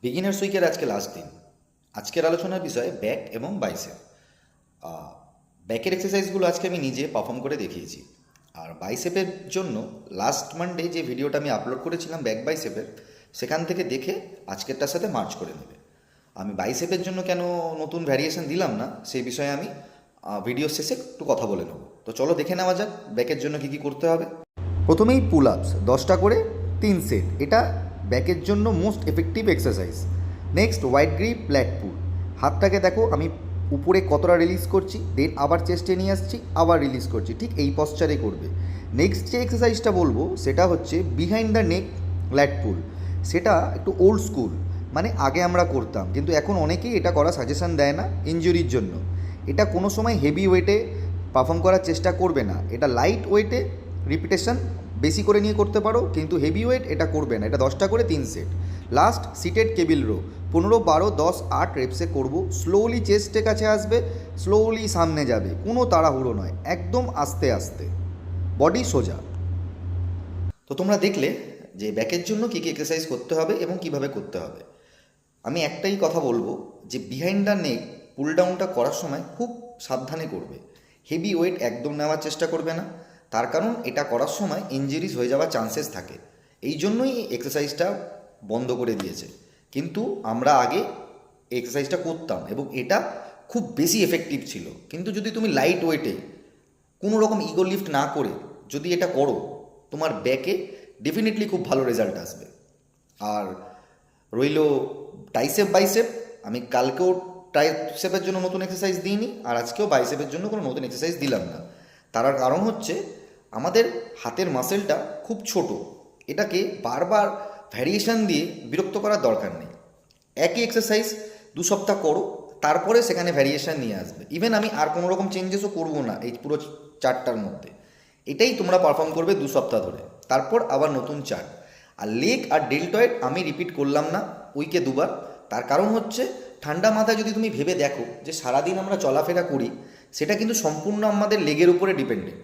Beginners উইকের আজকে last দিন। আজকের আলোচনার বিষয় ব্যাক এবং বাইসেপ। ব্যাকের এক্সারসাইজগুলো আজকে আমি নিজে পারফর্ম করে দেখিয়েছি। আর বাইসেপের জন্য লাস্ট মানডে যে ভিডিওটা আমি আপলোড করেছিলাম ব্যাক বাইসেপের, সেখান থেকে দেখে আজকেরটার সাথে মার্চ করে নেবে। আমি বাইসেপের জন্য কেন নতুন ভ্যারিয়েশন দিলাম না সেই বিষয়ে আমি ভিডিও শেষে একটু কথা বলে নেব। তো চলো দেখে নেওয়া যাক ব্যাকের জন্য কী কী করতে হবে। প্রথমেই পুল আপস 10টা করে 3 সেট, এটা ব্যাকের জন্য most effective exercise. Next wide grip lat pull, হাতটাকে দেখো আমি উপরে কতটা রিলিজ করছি, দেন আবার চেস্টে নিয়ে আসছি, আবার রিলিজ করছি, ঠিক এই পশ্চারে করবে। নেক্সট যে এক্সারসাইজটা বলবো সেটা হচ্ছে বিহাইন্ড দ্য নেক ল্যাট পুল। সেটা একটু ওল্ড স্কুল, মানে আগে আমরা করতাম, কিন্তু এখন অনেকেই এটা করা সাজেশন দেয় না ইনজুরির জন্য। এটা কোনো সময় হেভি ওয়েটে পারফর্ম করার চেষ্টা করবে না, এটা লাইট ওয়েটে রিপিটেশন বেশি করে নিয়ে করতে পারো, কিন্তু হেভি ওয়েট এটা করবে না। এটা 10টা করে 3 সেট। লাস্ট সিটেড কেবিল রো 15, 12, 10, 8 রেপসে করবো। স্লোলি চেস্টের কাছে আসবে, স্লোলি সামনে যাবে, কোনো তাড়াহুড়ো নয়, একদম আস্তে আস্তে, বডি সোজা। তো তোমরা দেখলে যে ব্যাকের জন্য কী কী এক্সারসাইজ করতে হবে এবং কিভাবে করতে হবে। আমি একটাই কথা বলবো যে বিহাইন্ড দ্য নেক পুল ডাউনটা করার সময় খুব সাবধানে করবে। হেভি ওয়েট একদম নেওয়ার চেষ্টা করবে না, তার কারণ এটা করার সময় ইনজুরিজ হয়ে যাওয়ার চান্সেস থাকে। এই জন্যই এই এক্সারসাইজটা বন্ধ করে দিয়েছে, কিন্তু আমরা আগে এই এক্সারসাইজটা করতাম এবং এটা খুব বেশি এফেক্টিভ ছিল। কিন্তু যদি তুমি লাইট ওয়েটে কোনো রকম ইগো লিফট না করে যদি এটা করো, তোমার ব্যাকে ডেফিনেটলি খুব ভালো রেজাল্ট আসবে। আর রইল টাইসেপ বাইসেপ, আমি কালকেও টাইসেপের জন্য নতুন এক্সারসাইজ দিইনি, আর আজকেও বাইসেপের জন্য কোনো নতুন এক্সারসাইজ দিলাম না। তার কারণ হচ্ছে আমাদের হাতের মাসেলটা খুব ছোট, এটাকে বারবার ভ্যারিয়েশন দিয়ে বিরক্ত করার দরকার নেই। একই এক্সারসাইজ 2 সপ্তাহ করো, তারপরে সেখানে ভ্যারিয়েশন নিয়ে আসবে। ইভেন আমি আর কোনো রকম চেঞ্জেসও করবো না এই পুরো চার্টটার মধ্যে। এটাই তোমরা পারফর্ম করবে 2 সপ্তাহ ধরে, তারপর আবার নতুন চার্ট। আর লেগ আর ডেল্টয়েড আমি রিপিট করলাম না উইকে 2বার। তার কারণ হচ্ছে ঠান্ডা মাথায় যদি তুমি ভেবে দেখো যে সারাদিন আমরা চলাফেরা করি, সেটা কিন্তু সম্পূর্ণ আমাদের লেগের উপরে ডিপেন্ডেন্ট।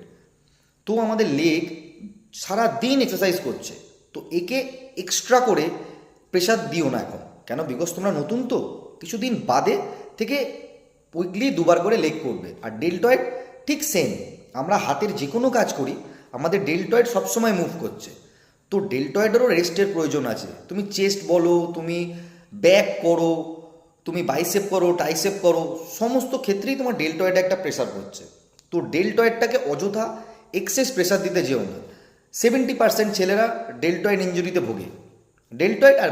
তো আমাদের লেগ সারা দিন এক্সারসাইজ করছে, তো একে এক্সট্রা করে প্রেশার দিও না এখন। কেন? বিকজ তোমরা নতুন, তো কিছুদিন বাদে থেকে উইকলি 2বার করে লেগ করবে। আর ডেল্টয়েড ঠিক সেম, আমরা হাতের যে কোনো কাজ করি আমাদের ডেল্টয়েড সবসময় মুভ করছে, তো ডেল্টয়েডেরও রেস্টের প্রয়োজন আছে। তুমি চেস্ট বলো, তুমি ব্যাক করো, তুমি বাইসেপ করো, টাইসেপ করো, সমস্ত ক্ষেত্রেই তোমার ডেল্টয়েডে একটা প্রেশার পড়ছে। তো ডেল্টয়েডটাকে অযথা এক্সেস প্রেশার দিতে যেও না। 70% ছেলেরা ডেল্টয়েড ইঞ্জুরিতে ভোগে। ডেল্টয়েড আর